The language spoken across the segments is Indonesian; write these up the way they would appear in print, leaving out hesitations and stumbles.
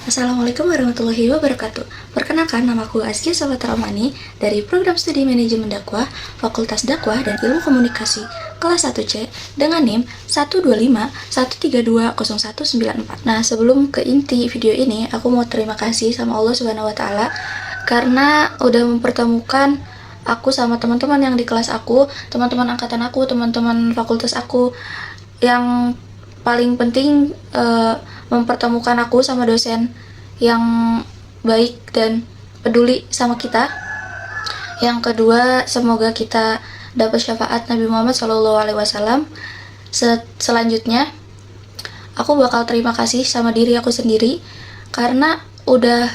Assalamualaikum warahmatullahi wabarakatuh. Perkenalkan, namaku Azkia Sahabat Ramani dari Program Studi Manajemen Dakwah, Fakultas Dakwah dan Ilmu Komunikasi, kelas 1C dengan NIM 12513209194. Nah, sebelum ke inti video ini, aku mau terima kasih sama Allah Subhanahu wa taala karena udah mempertemukan aku sama teman-teman yang di kelas aku, teman-teman angkatan aku, teman-teman fakultas aku. Yang paling penting mempertemukan aku sama dosen yang baik dan peduli sama kita. Yang kedua, semoga kita dapat syafaat Nabi Muhammad SAW. Selanjutnya, aku bakal terima kasih sama diri aku sendiri karena udah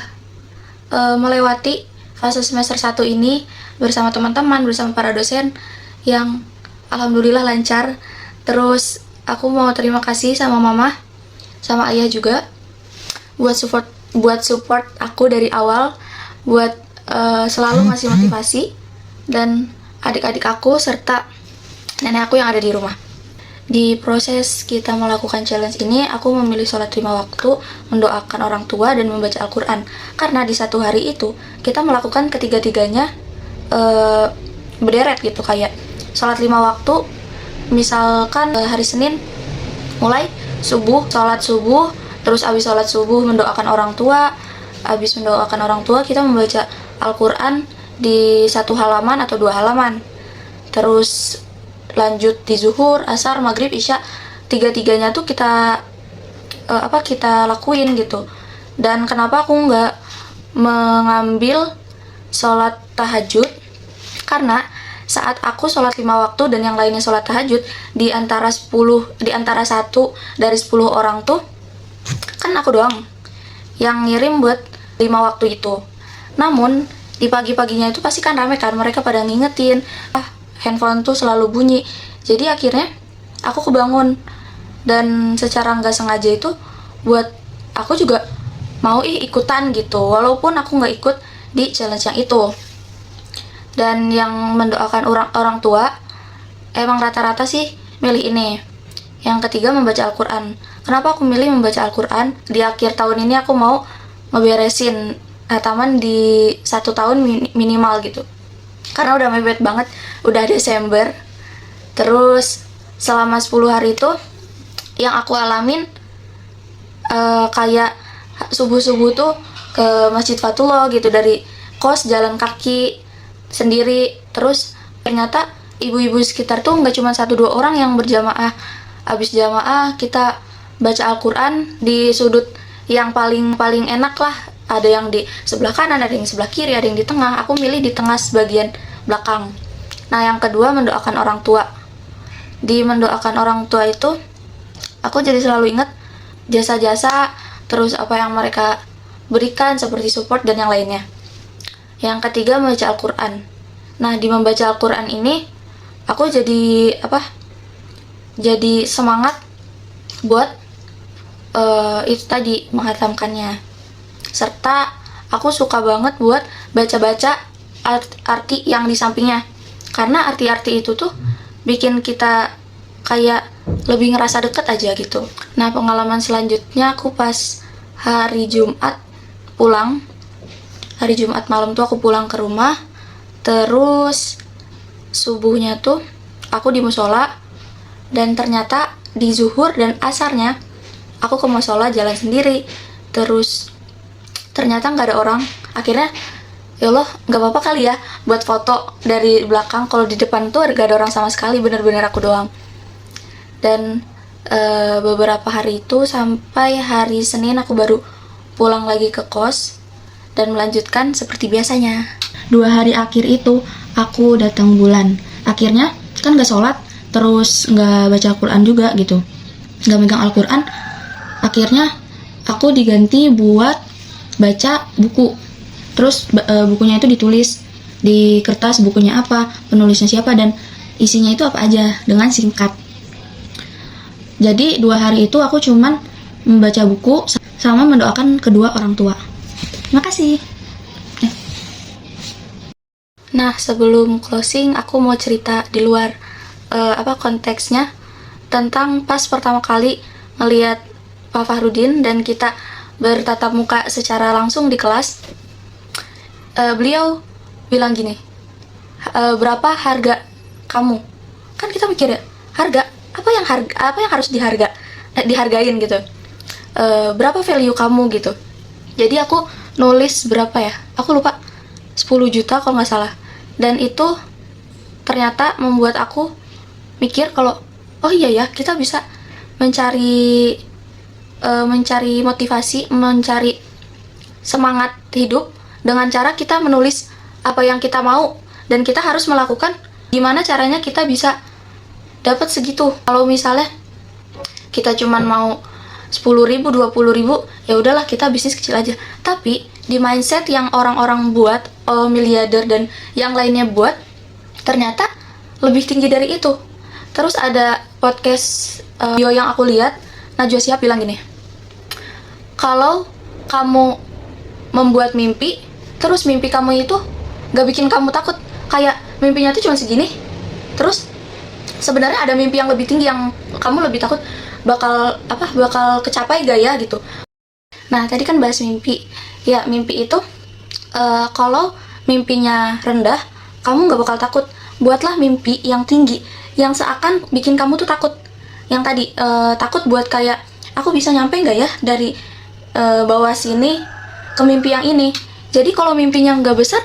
melewati fase semester 1 ini bersama teman-teman, bersama para dosen yang alhamdulillah lancar. Terus aku mau terima kasih sama mama, sama ayah juga buat support aku dari awal, buat selalu ngasih motivasi, dan adik-adik aku serta nenek aku yang ada di rumah. Di proses kita melakukan challenge ini, aku memilih sholat 5 waktu, mendoakan orang tua, dan membaca Al-Quran. Karena di satu hari itu, kita melakukan ketiga-tiganya berderet gitu, kayak sholat 5 waktu, misalkan hari Senin, mulai subuh, sholat subuh, terus abis sholat subuh mendoakan orang tua, abis mendoakan orang tua kita membaca Al-Quran di 1 halaman atau 2 halaman, terus lanjut di zuhur, asar, maghrib, isya, tiga-tiganya tuh kita lakuin gitu. Dan kenapa aku nggak mengambil sholat tahajud, karena saat aku sholat 5 waktu dan yang lainnya sholat tahajud, di antara 1 dari 10 orang tuh kan aku doang yang ngirim buat 5 waktu itu. Namun di pagi-paginya itu pasti kan rame kan, mereka pada ngingetin, handphone tuh selalu bunyi. Jadi akhirnya aku kebangun, dan secara nggak sengaja itu buat aku juga mau ikutan gitu, walaupun aku nggak ikut di challenge yang itu. Dan yang mendoakan orang tua emang rata-rata sih milih ini. Yang ketiga, membaca Al-Quran. Kenapa aku milih membaca Al-Quran? Di akhir tahun ini aku mau ngeberesin hataman di 1 tahun minimal gitu, karena udah mepet banget, udah Desember. Terus selama 10 hari itu yang aku alamin kayak subuh-subuh tuh ke Masjid Fatullah gitu, dari kos jalan kaki sendiri. Terus ternyata ibu-ibu sekitar tuh nggak cuma 1-2 orang yang berjamaah. Abis jamaah kita baca Al-Quran di sudut yang paling enak lah. Ada yang di sebelah kanan, ada yang sebelah kiri, ada yang di tengah. Aku milih di tengah sebagian belakang. Nah, yang kedua, mendoakan orang tua. Di mendoakan orang tua itu aku jadi selalu ingat jasa-jasa, terus apa yang mereka berikan seperti support dan yang lainnya. Yang ketiga, membaca Al-Quran. Nah, di membaca Al-Quran ini aku jadi jadi semangat buat itu tadi, menghatamkannya. Serta aku suka banget buat baca-baca arti yang di sampingnya, karena arti-arti itu tuh bikin kita kayak lebih ngerasa deket aja gitu. Nah, pengalaman selanjutnya aku pas hari Jumat pulang. Hari Jumat malam tuh aku pulang ke rumah, terus subuhnya tuh aku di musola, dan ternyata di zuhur dan asarnya aku ke musola jalan sendiri. Terus ternyata nggak ada orang. Akhirnya ya Allah, nggak apa-apa kali ya buat foto dari belakang. Kalau di depan tuh gak ada orang sama sekali, bener-bener aku doang. Dan beberapa hari itu sampai hari Senin aku baru pulang lagi ke kos dan melanjutkan seperti biasanya. 2 hari akhir itu aku datang bulan. Akhirnya kan gak sholat, terus gak baca Al-Quran juga gitu, gak megang Al-Quran. Akhirnya aku diganti buat baca buku. Terus bukunya itu ditulis di kertas, bukunya apa, penulisnya siapa, dan isinya itu apa aja dengan singkat. Jadi 2 hari itu aku cuman membaca buku sama mendoakan kedua orang tua. Terima kasih. Nah, sebelum closing, aku mau cerita di luar konteksnya, tentang pas pertama kali ngelihat Pak Fahrudin dan kita bertatap muka secara langsung di kelas, beliau bilang gini, berapa harga kamu? Kan kita mikir ya, harga apa yang harus dihargain gitu. Berapa value kamu gitu. Jadi aku nulis berapa ya, aku lupa, 10 juta kalau nggak salah. Dan itu ternyata membuat aku mikir kalau oh iya ya, kita bisa mencari motivasi, mencari semangat hidup dengan cara kita menulis apa yang kita mau, dan kita harus melakukan gimana caranya kita bisa dapat segitu. Kalau misalnya kita cuman mau 10.000, 20.000, ya udahlah kita bisnis kecil aja. Tapi di mindset yang orang-orang buat, miliarder dan yang lainnya buat, ternyata lebih tinggi dari itu. Terus ada podcast video yang aku lihat, Najwa Shihab bilang gini, kalau kamu membuat mimpi, terus mimpi kamu itu gak bikin kamu takut, kayak mimpinya tuh cuma segini, terus sebenarnya ada mimpi yang lebih tinggi yang kamu lebih takut bakal kecapai gak ya gitu. Nah tadi kan bahas mimpi ya, mimpi itu kalau mimpinya rendah kamu gak bakal takut. Buatlah mimpi yang tinggi yang seakan bikin kamu tuh takut. Yang tadi takut buat kayak aku bisa nyampe gak ya dari bawah sini ke mimpi yang ini. Jadi kalau mimpinya gak besar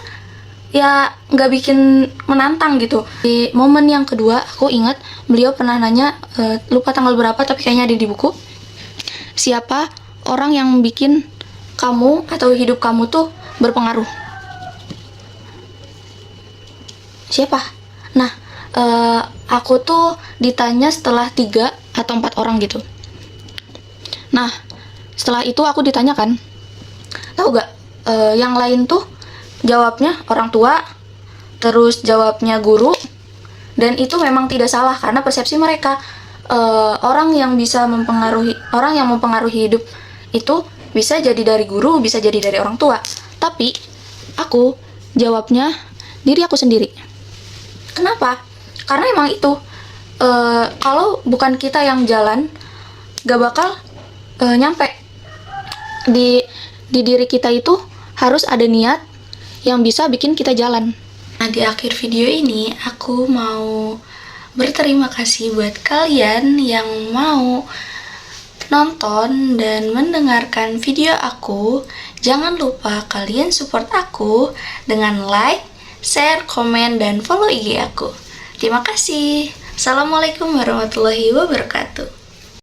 ya nggak bikin menantang gitu. Di momen yang kedua aku ingat beliau pernah nanya, lupa tanggal berapa tapi kayaknya ada di buku, siapa orang yang bikin kamu atau hidup kamu tuh berpengaruh, siapa? Nah aku tuh ditanya setelah 3 atau 4 orang gitu. Nah setelah itu aku ditanyakan, tahu gak yang lain tuh jawabnya orang tua, terus jawabnya guru, dan itu memang tidak salah karena persepsi mereka. Orang yang mempengaruhi hidup itu bisa jadi dari guru, bisa jadi dari orang tua. Tapi aku jawabnya diri aku sendiri. Kenapa? Karena emang itu kalau bukan kita yang jalan, gak bakal nyampe. Di diri kita itu harus ada niat yang bisa bikin kita jalan. Nah, di akhir video ini aku mau berterima kasih buat kalian yang mau nonton dan mendengarkan video aku. Jangan lupa kalian support aku dengan like, share, komen, dan follow IG aku. Terima kasih. Assalamualaikum warahmatullahi wabarakatuh.